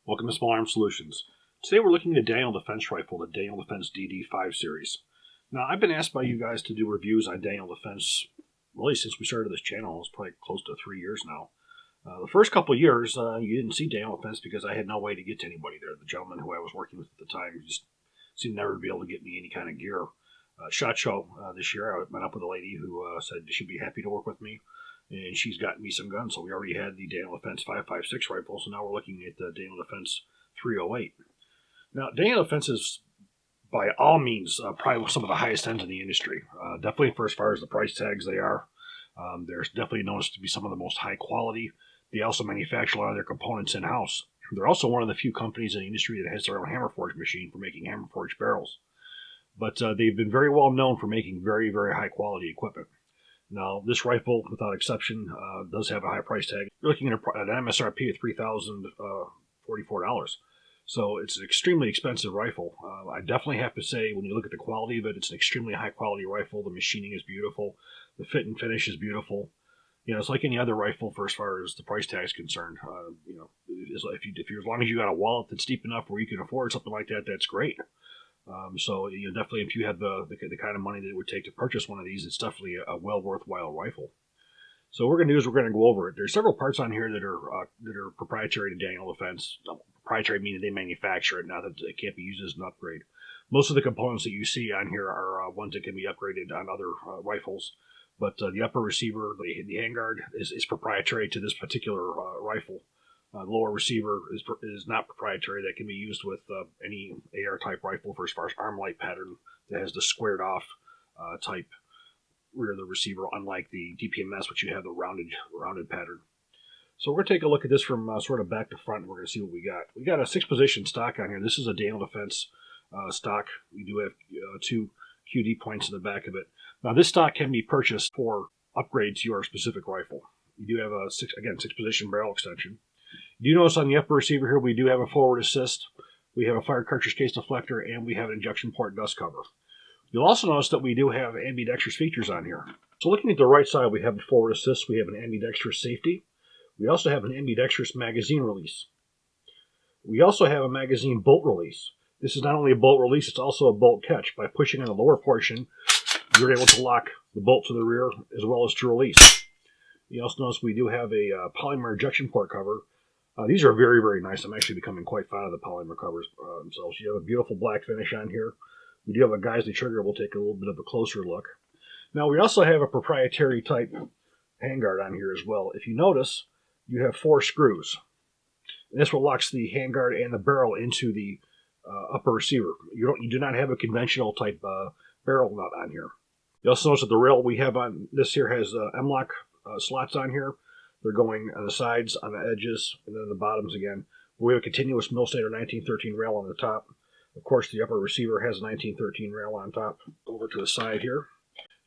Welcome to Small Arms Solutions. Today we're looking at a Daniel Defense rifle, the Daniel Defense DD5 series. Now, I've been asked by you guys to do reviews on Daniel Defense really since we started this channel. It's probably close to 3 years now. The first couple of years, you didn't see Daniel Defense because I had no way to get to anybody there. The gentleman who I was working with at the time just seemed never to be able to get me any kind of gear. SHOT Show this year, I met up with a lady who said she'd be happy to work with me. And she's gotten me some guns. So we already had the Daniel Defense 5.56 rifle, so now we're looking at the Daniel Defense 308. Now, Daniel Defense is, by all means, probably some of the highest ends in the industry. Definitely for as far as the price tags they are. There's definitely noticed to be some of the most high quality. They also manufacture a lot of their components in-house. They're also one of the few companies in the industry that has their own hammer forge machine for making hammer forged barrels. But they've been very well known for making very, very high quality equipment. Now, this rifle, without exception, does have a high price tag. You're looking at an MSRP of $3,044. So it's an extremely expensive rifle. I definitely have to say, when you look at the quality of it, it's an extremely high quality rifle. The machining is beautiful. The fit and finish is beautiful. You know, it's like any other rifle for as far as the price tag is concerned. You know, if you're as long as you got a wallet that's deep enough where you can afford something like that, that's great. So you know, definitely, if you have the kind of money that it would take to purchase one of these, it's definitely a well worthwhile rifle. So what we're going to do is we're going to go over it. There's several parts on here that are proprietary to Daniel Defense. Proprietary meaning they manufacture it, not that it can't be used as an upgrade. Most of the components that you see on here are ones that can be upgraded on other rifles. But the upper receiver, the handguard, is proprietary to this particular rifle. The lower receiver is not proprietary. That can be used with any AR-type rifle for as far as arm light pattern that has the squared-off type rear of the receiver, unlike the DPMS, which you have the rounded pattern. So we're going to take a look at this from sort of back to front, and we're going to see what we got. We got a 6-position stock on here. This is a Daniel Defense stock. We do have 2 QD points in the back of it. Now, this stock can be purchased for upgrade to your specific rifle. You do have a 6-position barrel extension. You do notice on the upper receiver here, we do have a forward assist. We have a fire cartridge case deflector, and we have an injection port dust cover. You'll also notice that we do have ambidextrous features on here. So looking at the right side, we have a forward assist. We have an ambidextrous safety. We also have an ambidextrous magazine release. We also have a magazine bolt release. This is not only a bolt release, it's also a bolt catch. By pushing on the lower portion, you're able to lock the bolt to the rear as well as to release. You also notice we do have a polymer ejection port cover. These are very, very nice. I'm actually becoming quite fond of the polymer covers themselves. You have a beautiful black finish on here. We do have a Geisley trigger. We'll take a little bit of a closer look. Now, we also have a proprietary type handguard on here as well. If you notice, you have 4 screws. And this will lock the handguard and the barrel into the upper receiver. You do not have a conventional type barrel nut on here. You also notice that the rail we have on this here has M-lock slots on here. They're going on the sides, on the edges, and then the bottoms again. We have a continuous mill standard 1913 rail on the top. Of course, the upper receiver has a 1913 rail on top. Over to the side here.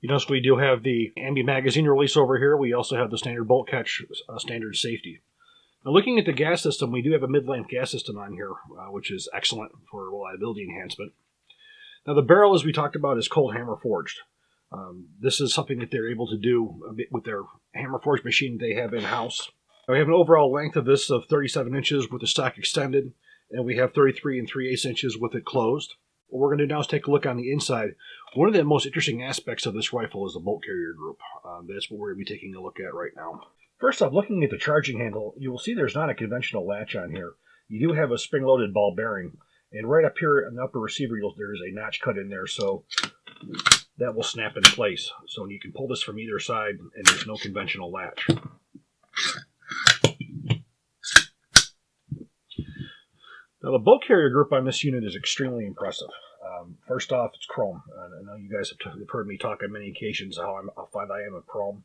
You notice we do have the ambi magazine release over here. We also have the standard bolt catch, standard safety. Now, looking at the gas system, we do have a mid-length gas system on here, which is excellent for reliability enhancement. Now, the barrel, as we talked about, is cold hammer forged. This is something that they're able to do a bit with their hammer forge machine they have in-house. We have an overall length of this of 37 inches with the stock extended, and we have 33 3/8 inches with it closed. What we're going to do now is take a look on the inside. One of the most interesting aspects of this rifle is the bolt carrier group. That's what we're going to be taking a look at right now. First off, looking at the charging handle, you will see there's not a conventional latch on here. You do have a spring-loaded ball bearing, and right up here in the upper receiver, there is a notch cut in there, so that will snap in place. So you can pull this from either side, and there's no conventional latch. Now, the bolt carrier group on this unit is extremely impressive. First off, it's chrome. I know you guys have heard me talk on many occasions how fond I am of chrome.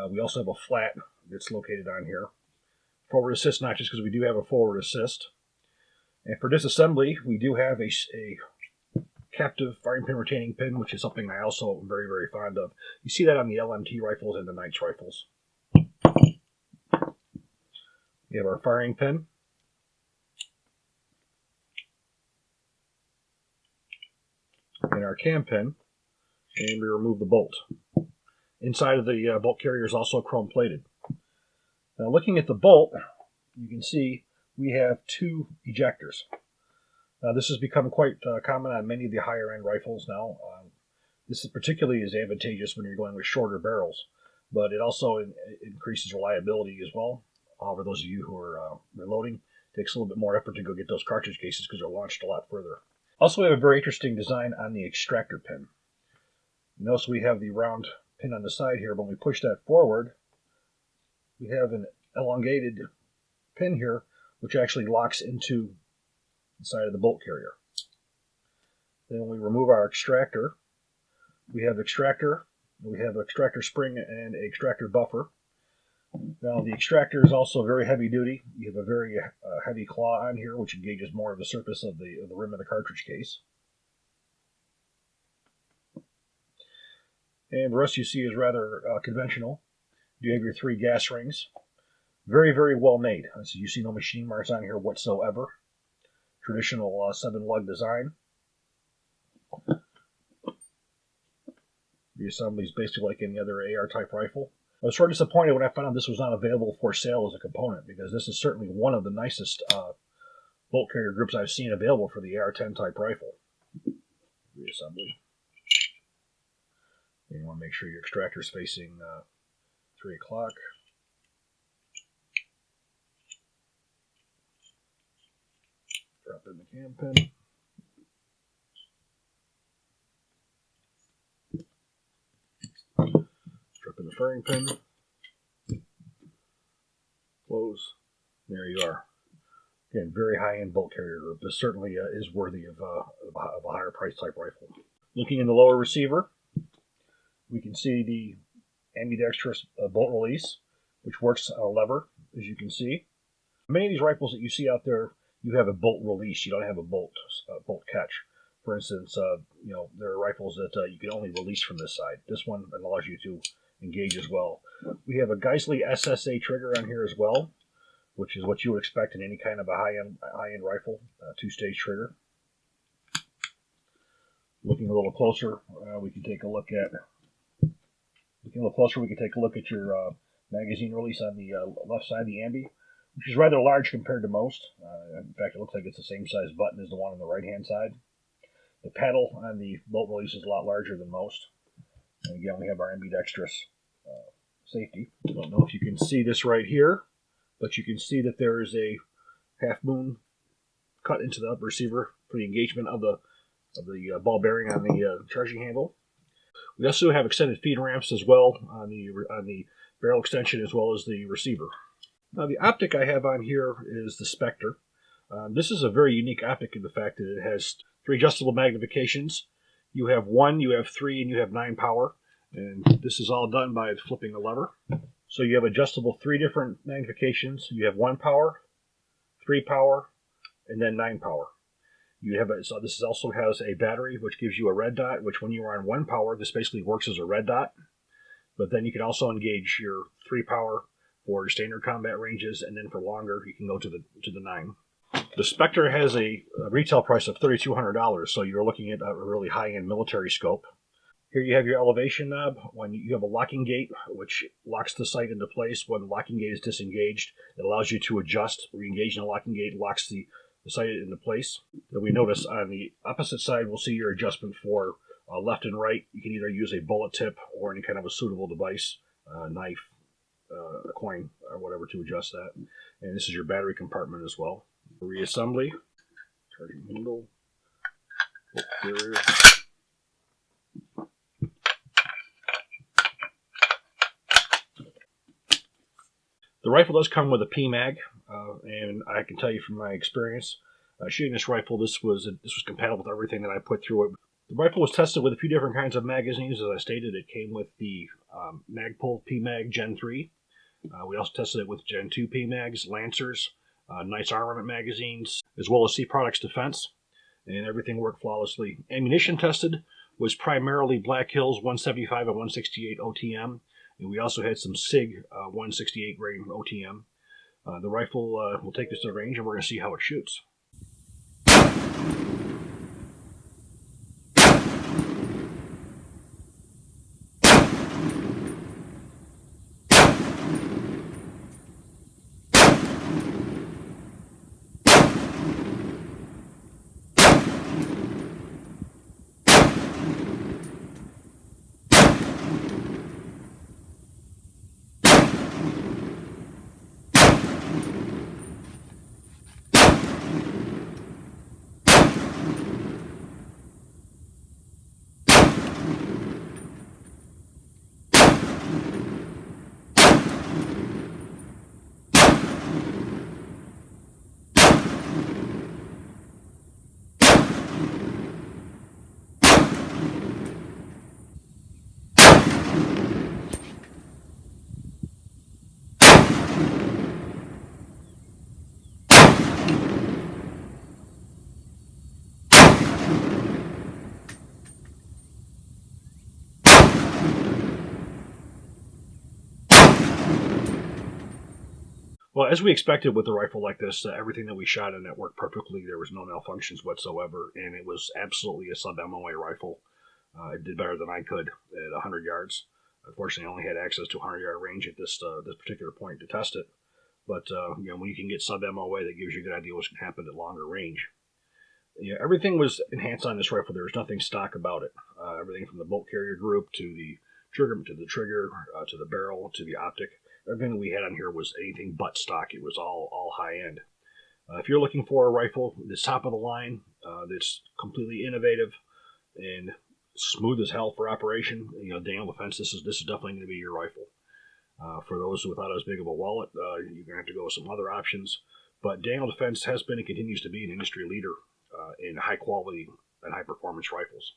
We also have a flat that's located on here. Forward assist notches, because we do have a forward assist. And for disassembly, we do have a captive firing pin retaining pin, which is something I also am very, very fond of. You see that on the LMT rifles and the Knights rifles. We have our firing pin. And our cam pin, and we remove the bolt. Inside of the bolt carrier is also chrome plated. Now, looking at the bolt, you can see we have two ejectors. Now, this has become quite common on many of the higher-end rifles now. This is particularly is advantageous when you're going with shorter barrels, but it also increases reliability as well. However, those of you who are reloading, it takes a little bit more effort to go get those cartridge cases because they're launched a lot further. Also, we have a very interesting design on the extractor pin. Notice we have the round pin on the side here, but when we push that forward, we have an elongated pin here, which actually locks into the side of the bolt carrier. Then when we remove our extractor, we have extractor spring and extractor buffer. Now the extractor is also very heavy duty. You have a very heavy claw on here, which engages more of the surface of the rim of the cartridge case. And the rest you see is rather conventional. You have your three gas rings. Very, very well made. So you see no machine marks on here whatsoever. Traditional 7-lug design. The assembly is basically like any other AR type rifle. I was sort of disappointed when I found out this was not available for sale as a component, because this is certainly one of the nicest bolt carrier groups I've seen available for the AR-10 type rifle. Reassembly. And you want to make sure your extractor is facing 3 o'clock. Drop in the cam pin. Drop in the fairing pin. Close. There you are. Again, very high-end bolt carrier group. This certainly is worthy of a higher price type rifle. Looking in the lower receiver, we can see the ambidextrous bolt release, which works on a lever, as you can see. Many of these rifles that you see out there, you have a bolt release. You don't have a bolt catch. For instance, there are rifles that you can only release from this side. This one allows you to engage as well. We have a Geissele SSA trigger on here as well, which is what you would expect in any kind of a high-end rifle, 2-stage trigger. Looking a little closer, we can take a look at. Your magazine release on the left side of the ambi, which is rather large compared to most. In fact, it looks like it's the same size button as the one on the right-hand side. The paddle on the bolt release is a lot larger than most. And again, we have our ambidextrous safety. I don't know if you can see this right here, but you can see that there is a half moon cut into the upper receiver for the engagement of the ball bearing on the charging handle. We also have extended feed ramps as well on the barrel extension as well as the receiver. Now the optic I have on here is the Spectre. This is a very unique optic in the fact that it has 3 adjustable magnifications. You have 1, you have 3, and you have 9 power. And this is all done by flipping a lever. So you have adjustable 3 different magnifications. You have 1 power, 3 power, and then 9 power. So this also has a battery which gives you a red dot, which when you are on 1 power, this basically works as a red dot. But then you can also engage your 3 power for standard combat ranges, and then for longer, you can go to the 9. The Spectre has a retail price of $3,200, so you're looking at a really high-end military scope. Here you have your elevation knob. When you have a locking gate, which locks the sight into place. When the locking gate is disengaged, it allows you to adjust. Re-engaging the locking gate locks the sight into place. Then we notice on the opposite side, we'll see your adjustment for left and right. You can either use a bullet tip or any kind of a suitable device, knife, a coin, or whatever to adjust that. And this is your battery compartment as well. Reassembly, charging handle, bolt carrier. The rifle does come with a PMag, and I can tell you from my experience shooting this rifle, this was compatible with everything that I put through it. The rifle was tested with a few different kinds of magazines. As I stated, it came with the Magpul PMag Gen 3. We also tested it with Gen 2 PMags, Lancers, Knights Armament magazines, as well as C Products Defense, and everything worked flawlessly. Ammunition tested was primarily Black Hills 175 and 168 OTM, and we also had some SIG 168 grain OTM. The rifle will take this to the range, and we're going to see how it shoots. Well, as we expected with a rifle like this, everything that we shot in it worked perfectly. There was no malfunctions whatsoever, and it was absolutely a sub-MOA rifle. It did better than I could at 100 yards. Unfortunately, I only had access to 100-yard range at this particular point to test it. But when you can get sub-MOA, that gives you a good idea what's going to happen at longer range. Everything was enhanced on this rifle. There was nothing stock about it. Everything from the bolt carrier group to the trigger, to the barrel, to the optic. Everything that we had on here was anything but stock. It was all high end. If you're looking for a rifle that's top of the line, that's completely innovative and smooth as hell for operation, Daniel Defense, this is definitely going to be your rifle. For those without as big of a wallet, you're going to have to go with some other options. But Daniel Defense has been and continues to be an industry leader in high quality and high performance rifles.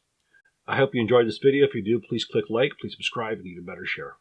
I hope you enjoyed this video. If you do, please click like, please subscribe, and even better, share.